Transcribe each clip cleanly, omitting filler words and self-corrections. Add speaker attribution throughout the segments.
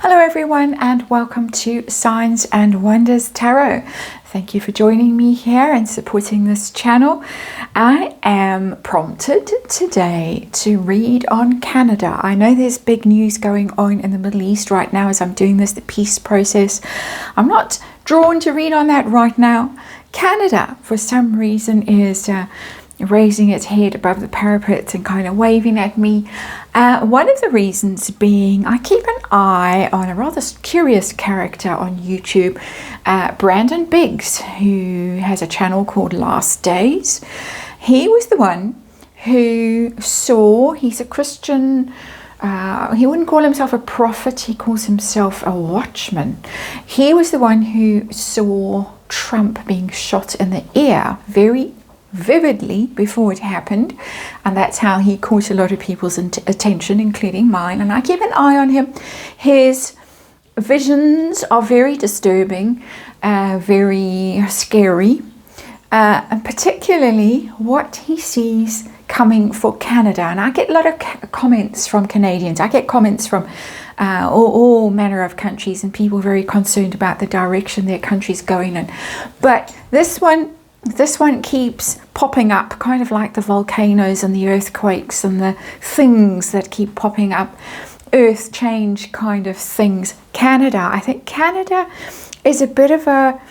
Speaker 1: Hello everyone and welcome to Signs and Wonders Tarot. Thank you for joining me here and supporting this channel. I am prompted today to read on Canada. I know there's big news going on in the Middle East right now as I'm doing the peace process. I'm not drawn to read on that right now. Canada, for some reason, is raising its head above the parapet and kind of waving at me. One of the reasons being I keep an eye on a rather curious character on YouTube, Brandon Biggs, who has a channel called Last Days. He was the one who saw, he's a Christian, he wouldn't call himself a prophet, he calls himself a watchman. He was the one who saw Trump being shot in the ear very vividly before it happened, and that's how he caught a lot of people's attention, including mine. And I keep an eye on him. His visions are very disturbing, very scary, and particularly what he sees coming for Canada. And I get a lot of comments from Canadians. I get comments from all manner of countries and people very concerned about the direction their country's going in. But this one keeps popping up, kind of like the volcanoes and the earthquakes and the things that keep popping up, earth change kind of things. Canada, I think Canada is a bit of a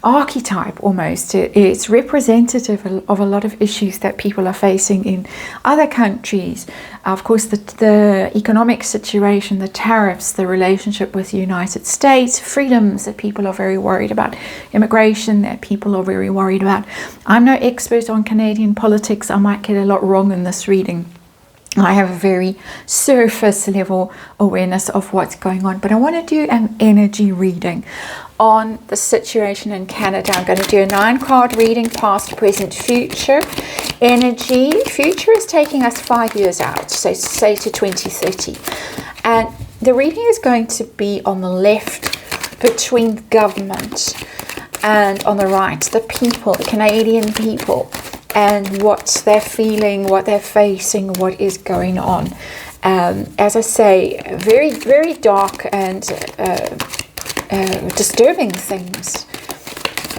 Speaker 1: archetype almost. It's representative of a lot of issues that people are facing in other countries. Of course, the economic situation, the tariffs, the relationship with the United States, freedoms that people are very worried about, immigration that people are very worried about. I'm no expert on Canadian politics. I might get a lot wrong in this reading. I have a very surface level awareness of what's going on, but I want to do an energy reading on the situation in Canada. I'm going to do a 9-card reading, past, present, future. Energy, future is taking us 5 years out, so say to 2030. And the reading is going to be on the left between government and on the right, the people, the Canadian people, and what they're feeling, what they're facing, what is going on. As I say, very, very dark and disturbing things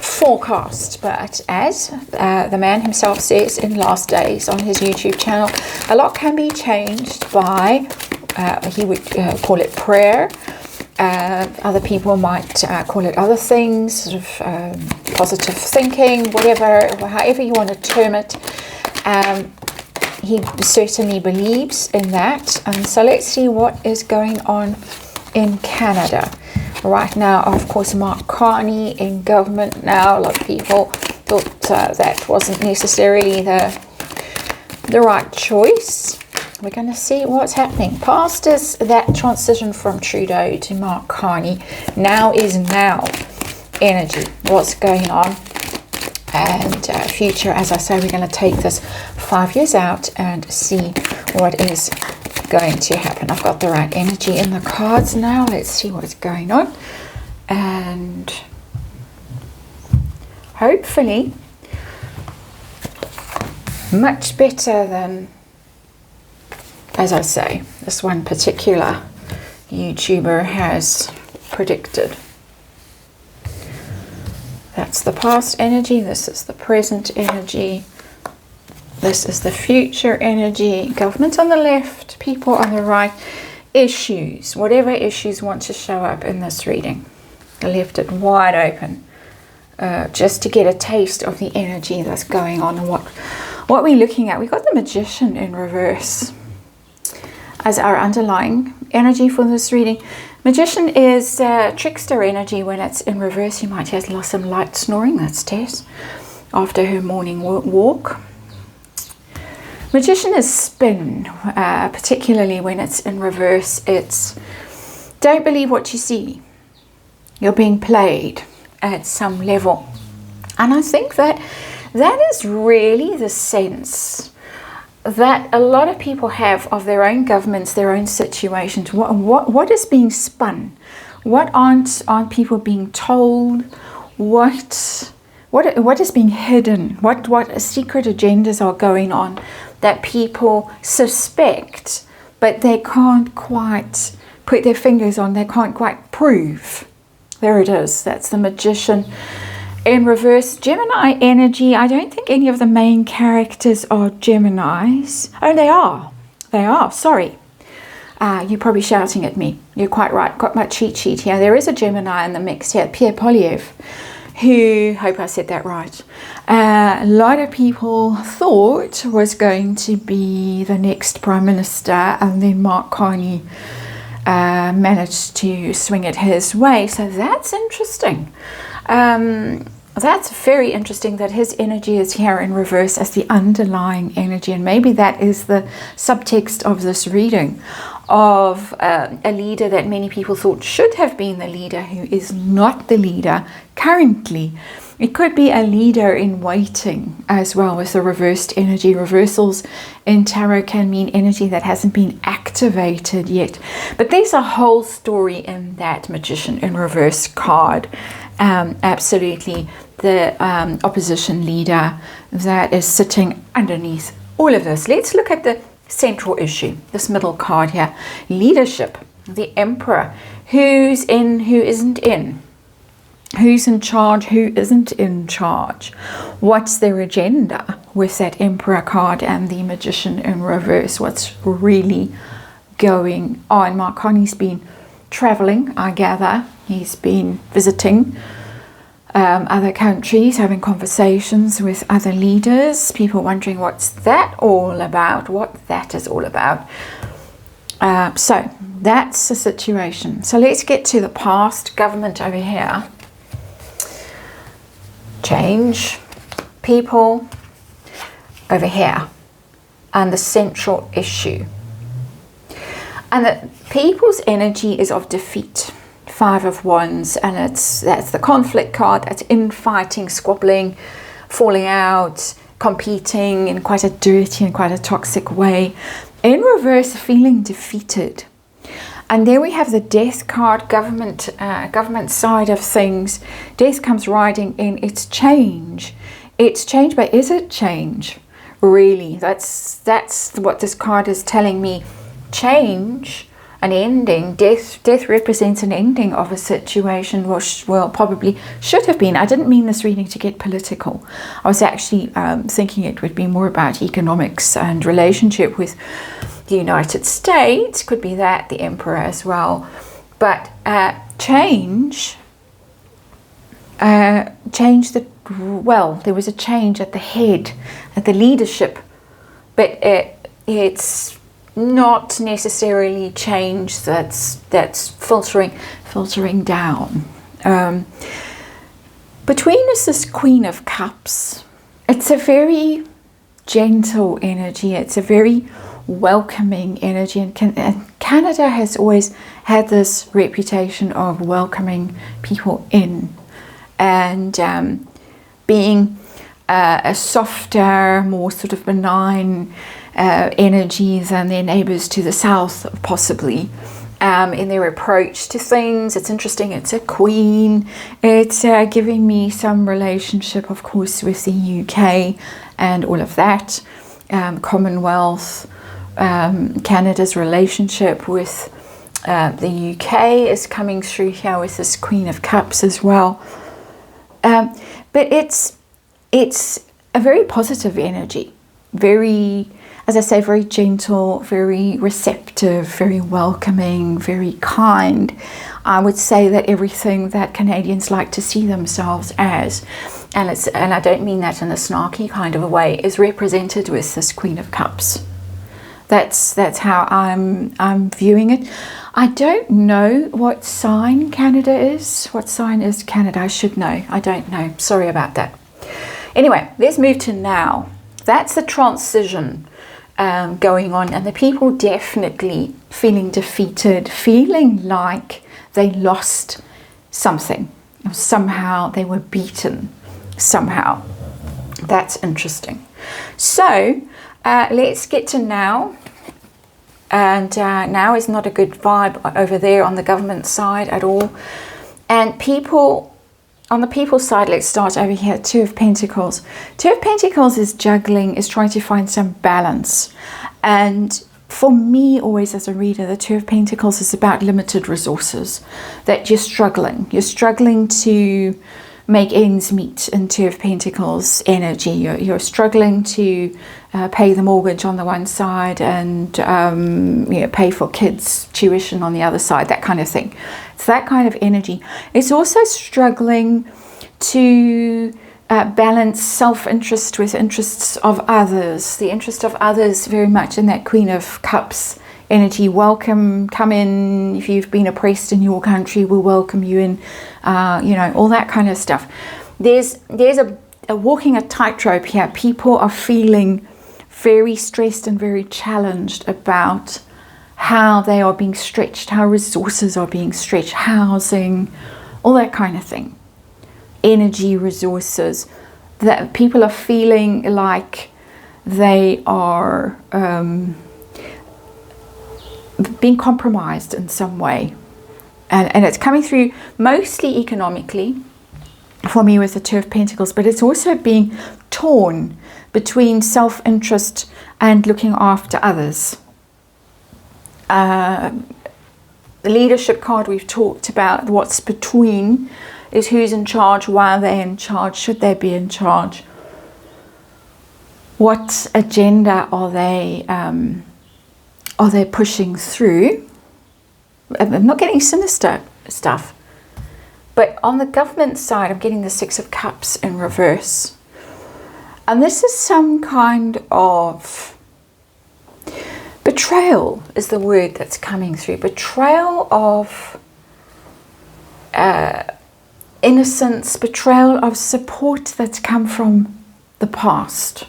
Speaker 1: forecast. But as the man himself says in Last Days on his YouTube channel, a lot can be changed by, he would call it prayer. Other people might call it other things, sort of positive thinking, whatever, however you want to term it. He certainly believes in that. And so let's see what is going on in Canada. Right now, of course, Mark Carney in government now. A lot of people thought that wasn't necessarily the right choice. We're going to see what's happening. Past is that transition from Trudeau to Mark Carney. Now is now energy. What's going on? And future, as I say, we're going to take this 5 years out and see what is going to happen. I've got the right energy in the cards now. Let's see what's going on. And hopefully much better than, as I say, this one particular YouTuber has predicted. That's the past energy. This is the present energy. This is the future energy. Government on the left, people on the right. Issues, whatever issues want to show up in this reading. I left it wide open just to get a taste of the energy that's going on and what we're looking at. We got the Magician in reverse as our underlying energy for this reading. Magician is trickster energy. When it's in reverse, you might hear some light snoring. That's Tess after her morning walk. Magician is spin, particularly when it's in reverse. It's don't believe what you see. You're being played at some level. And I think that is really the sense that a lot of people have of their own governments, their own situations. What is being spun? What aren't people being told? What is being hidden? What secret agendas are going on that people suspect but they can't quite put their fingers on, they can't quite prove. There it is. That's the Magician in reverse. Gemini energy. I don't think any of the main characters are Geminis. Oh, they are. They are. Sorry. You're probably shouting at me. You're quite right. Got my cheat sheet here. There is a Gemini in the mix here. Pierre Poilievre, who, hope I said that right, a lot of people thought was going to be the next Prime Minister, and then Mark Carney managed to swing it his way. So that's interesting. That's very interesting that his energy is here in reverse as the underlying energy, and maybe that is the subtext of this reading, of a leader that many people thought should have been the leader who is not the leader currently. It could be a leader in waiting as well with the reversed energy. Reversals in tarot can mean energy that hasn't been activated yet. But there's a whole story in that Magician in reverse card. Absolutely. The opposition leader that is sitting underneath all of this. Let's look at the central issue, this middle card here. Leadership, the Emperor. Who's in, who isn't in? Who's in charge, who isn't in charge? What's their agenda with that Emperor card and the Magician in reverse? What's really going on? Mark Carney's been traveling, I gather. He's been visiting other countries, having conversations with other leaders. People wondering what's that all about, what that is all about. So that's the situation. So let's get to the past. Government over here. Change, people over here, and the central issue. And the people's energy is of defeat. 5 of Wands, and that's the conflict card. That's infighting, squabbling, falling out, competing in quite a dirty and quite a toxic way. In reverse, feeling defeated. And there we have the Death card, government side of things. Death comes riding in. It's change. It's change, but is it change? Really, that's what this card is telling me. Change, an ending. Death represents an ending of a situation, which, well, probably should have been. I didn't mean this reading to get political. I was actually thinking it would be more about economics and relationship with the United States. Could be that, the Emperor as well. But change, there was a change at the head, at the leadership, but it's not necessarily change that's filtering down. Between us, this Queen of Cups. It's a very gentle energy. It's a very welcoming energy, and Canada has always had this reputation of welcoming people in and being a softer, more sort of benign energy than their neighbours to the south, possibly, in their approach to things. It's interesting. It's a queen. It's giving me some relationship, of course, with the UK and all of that, Commonwealth. Canada's relationship with the UK is coming through here with this Queen of Cups as well. But it's a very positive energy, very, as I say, very gentle, very receptive, very welcoming, very kind. I would say that everything that Canadians like to see themselves as, and I don't mean that in a snarky kind of a way, is represented with this Queen of Cups. That's how I'm viewing it. I don't know what sign Canada is. What sign is Canada? I should know. I don't know. Sorry about that. Anyway, let's move to now. That's the transition going on, and the people definitely feeling defeated, feeling like they lost something. Somehow they were beaten. Somehow. That's interesting. So let's get to now. And now is not a good vibe over there on the government side at all. And people, on the people side, let's start over here. 2 of Pentacles. 2 of Pentacles is juggling, is trying to find some balance. And for me, always as a reader, the Two of Pentacles is about limited resources, that you're struggling. You're struggling to make ends meet in Two of Pentacles energy. You're struggling to pay the mortgage on the one side and pay for kids' tuition on the other side, that kind of thing. It's that kind of energy. It's also struggling to balance self-interest with interests of others. The interest of others very much in that Queen of Cups energy. Welcome, come in. If you've been oppressed in your country, we'll welcome you in. All that kind of stuff. There's a walking a tightrope here. People are feeling very stressed and very challenged about how they are being stretched, how resources are being stretched, housing, all that kind of thing. Energy, resources, that people are feeling like they are being compromised in some way, and it's coming through mostly economically for me with the Two of Pentacles, but it's also being torn between self-interest and looking after others. The leadership card we've talked about, what's between is who's in charge, why are they in charge, should they be in charge, what agenda are they pushing through. I'm not getting sinister stuff, but on the government side I'm getting the Six of Cups in reverse, and this is some kind of betrayal is the word that's coming through. Betrayal of innocence, betrayal of support that's come from the past.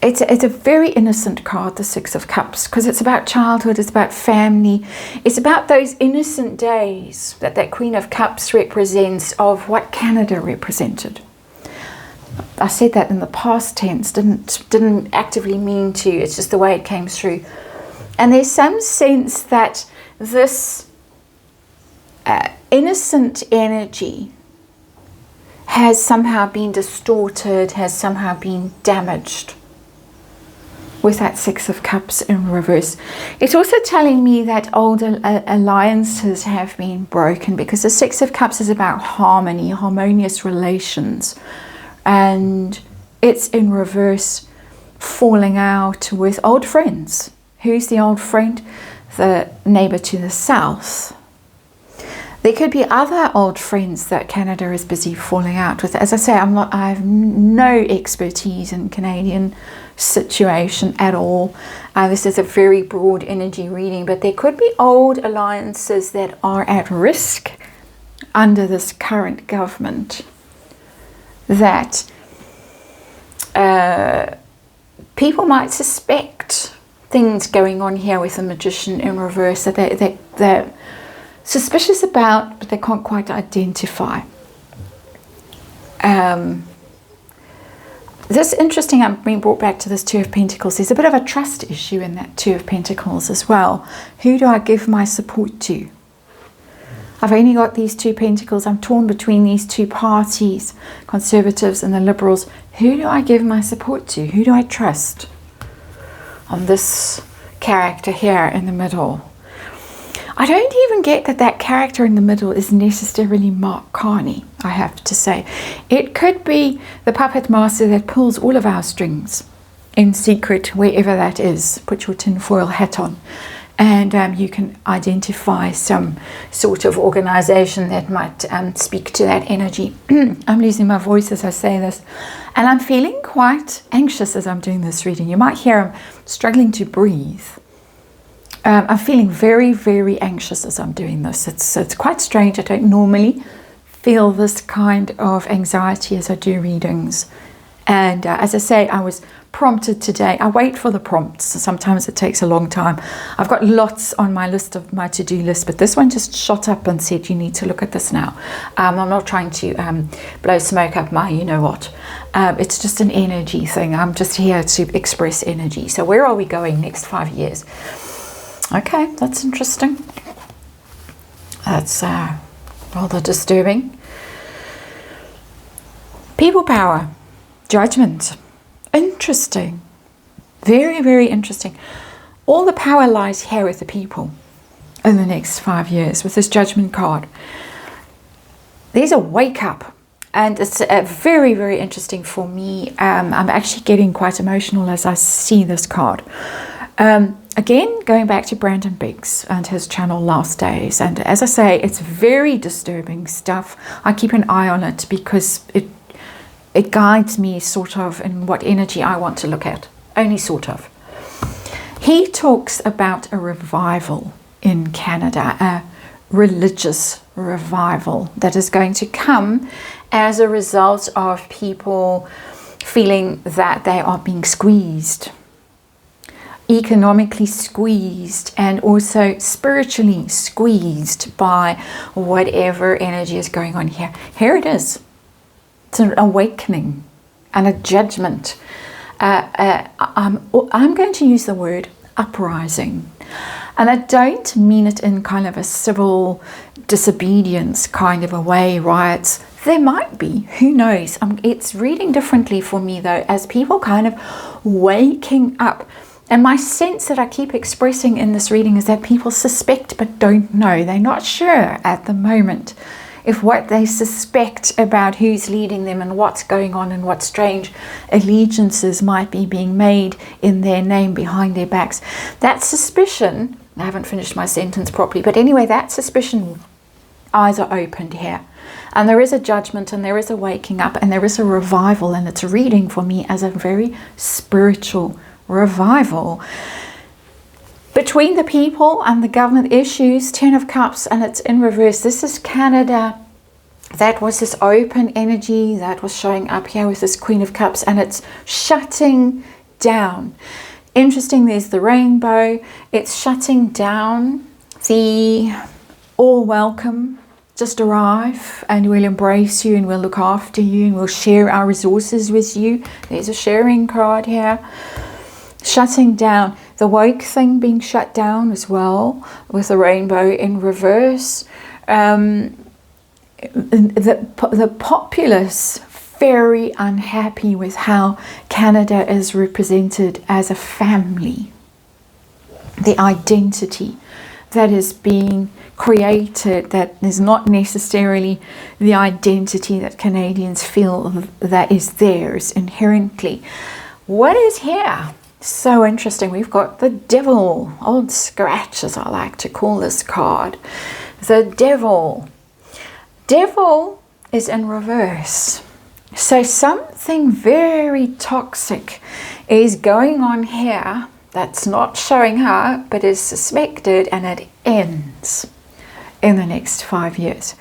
Speaker 1: It's a very innocent card, the Six of Cups, because it's about childhood, it's about family, it's about those innocent days that Queen of Cups represents, of what Canada represented. I said that in the past tense, didn't actively mean to, it's just the way it came through. And there's some sense that this innocent energy has somehow been distorted, has somehow been damaged with that Six of Cups in reverse. It's also telling me that old alliances have been broken, because the Six of Cups is about harmony, harmonious relations, and it's in reverse, falling out with old friends. Who's the old friend? The neighbor to the south. There could be other old friends that Canada is busy falling out with. As I say, I have no expertise in Canadian situation at all. This is a very broad energy reading, but there could be old alliances that are at risk under this current government, that people might suspect things going on here with the Magician in reverse that they're suspicious about, but they can't quite identify. This interesting, I'm being brought back to this Two of Pentacles. There's a bit of a trust issue in that Two of Pentacles as well. Who do I give my support to? I've only got these two pentacles. I'm torn between these two parties, Conservatives and the Liberals. Who do I give my support to? Who do I trust? On this character here in the middle. I don't even get that character in the middle is necessarily Mark Carney, I have to say. It could be the puppet master that pulls all of our strings in secret, wherever that is. Put your tinfoil hat on, and you can identify some sort of organization that might speak to that energy. I'm losing my voice as I say this, and I'm feeling quite anxious as I'm doing this reading. You might hear I'm struggling to breathe. I'm feeling very, very anxious as I'm doing this. It's quite strange. I don't normally feel this kind of anxiety as I do readings. And as I say, I was prompted today. I wait for the prompts. Sometimes it takes a long time. I've got lots on my list of my to-do list, but this one just shot up and said, you need to look at this now. I'm not trying to blow smoke up my you-know-what. It's just an energy thing. I'm just here to express energy. So where are we going next 5 years? Okay, that's interesting. That's rather disturbing. People power, judgment. Interesting. Very, very interesting. All the power lies here with the people in the next 5 years with this Judgment card. There's a wake up, and it's very, very interesting for me. I'm actually getting quite emotional as I see this card. Again, going back to Brandon Biggs and his channel Last Days, and as I say, it's very disturbing stuff. I keep an eye on it because it guides me sort of in what energy I want to look at, only sort of. He talks about a revival in Canada, a religious revival that is going to come as a result of people feeling that they are being squeezed, economically squeezed, and also spiritually squeezed by whatever energy is going on here. Here it is. It's an awakening and a judgment. I'm going to use the word uprising. And I don't mean it in kind of a civil disobedience kind of a way, riots. There might be, who knows? It's reading differently for me though, as people kind of waking up. And my sense that I keep expressing in this reading is that people suspect but don't know. They're not sure at the moment if what they suspect about who's leading them and what's going on and what strange allegiances might be being made in their name behind their backs. That suspicion, I haven't finished my sentence properly, but anyway, that suspicion, eyes are opened here. And there is a judgment, and there is a waking up, and there is a revival, and it's reading for me as a very spiritual revival. Between the people and the government issues, 10 of Cups, and it's in reverse. This is Canada. That was this open energy that was showing up here with this Queen of Cups, and it's shutting down. Interesting, there's the rainbow. It's shutting down the all welcome. Just arrive and we'll embrace you and we'll look after you and we'll share our resources with you. There's a sharing card here. Shutting down. The woke thing being shut down as well, with the rainbow in reverse. The populace very unhappy with how Canada is represented as a family. The identity that is being created that is not necessarily the identity that Canadians feel that is theirs inherently. What is here? So interesting. We've got the Devil, Old Scratch as I like to call this card. The Devil. Devil is in reverse. So something very toxic is going on here that's not showing up but is suspected, and it ends in the next 5 years.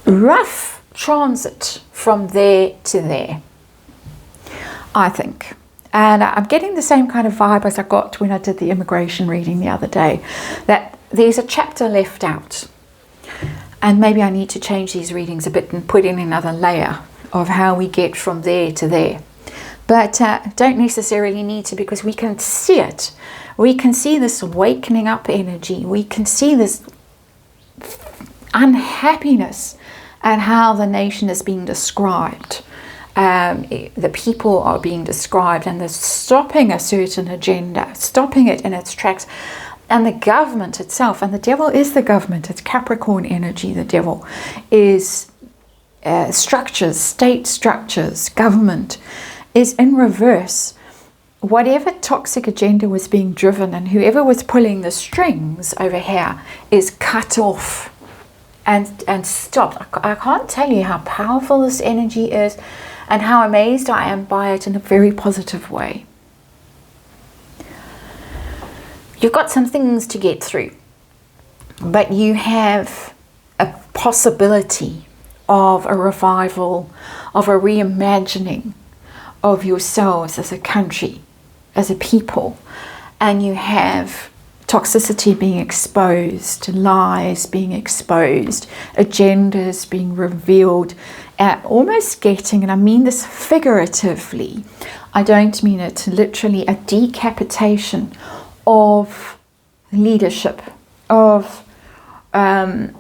Speaker 1: Rough transit from there to there, I think. And I'm getting the same kind of vibe as I got when I did the immigration reading the other day, that there's a chapter left out. And maybe I need to change these readings a bit and put in another layer of how we get from there to there. But don't necessarily need to, because we can see it. We can see this awakening up energy. We can see this unhappiness and how the nation is being described. The people are being described, and they're stopping a certain agenda, stopping it in its tracks. And the government itself, and the devil is the government, it's Capricorn energy, the devil is structures, state structures, government is in reverse. Whatever toxic agenda was being driven and whoever was pulling the strings over here is cut off and stopped. I can't tell you how powerful this energy is and how amazed I am by it in a very positive way. You've got some things to get through, but you have a possibility of a revival, of a reimagining of yourselves as a country, as a people, and you have toxicity being exposed, lies being exposed, agendas being revealed, almost getting, and I mean this figuratively, I don't mean it literally, a decapitation of leadership, of the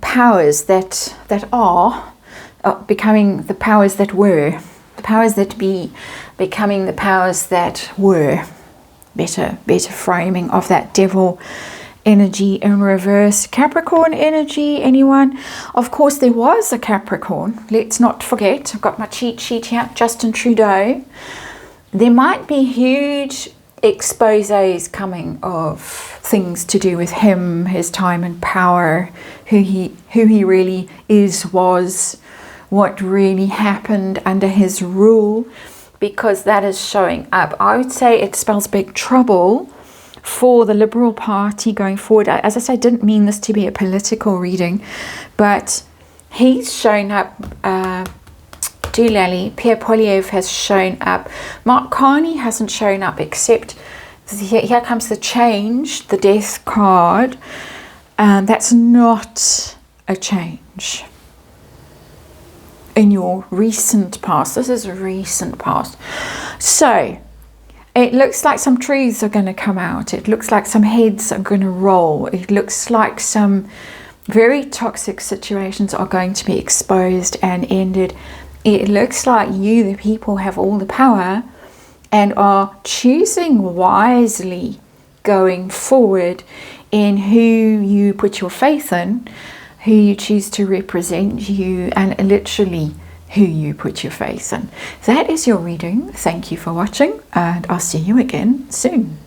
Speaker 1: powers that are becoming the powers that were, the powers that be, becoming the powers that were. Better framing of that devil energy in reverse. Capricorn energy, anyone? Of course, there was a Capricorn. Let's not forget. I've got my cheat sheet here. Justin Trudeau. There might be huge exposés coming of things to do with him, his time in power, who he really is, was, what really happened under his rule, because that is showing up. I would say it spells big trouble for the Liberal Party going forward. As I say, I didn't mean this to be a political reading, but he's shown up. Doolally, Pierre Poilievre has shown up. Mark Carney hasn't shown up, except here comes the change, the death card. That's not a change in your recent past. This is a recent past. So it looks like some truths are going to come out. It looks like some heads are going to roll. It looks like some very toxic situations are going to be exposed and ended. It looks like you, the people, have all the power and are choosing wisely going forward in who you put your faith in, who you choose to represent you, and literally who you put your faith in. That is your reading. Thank you for watching, and I'll see you again soon.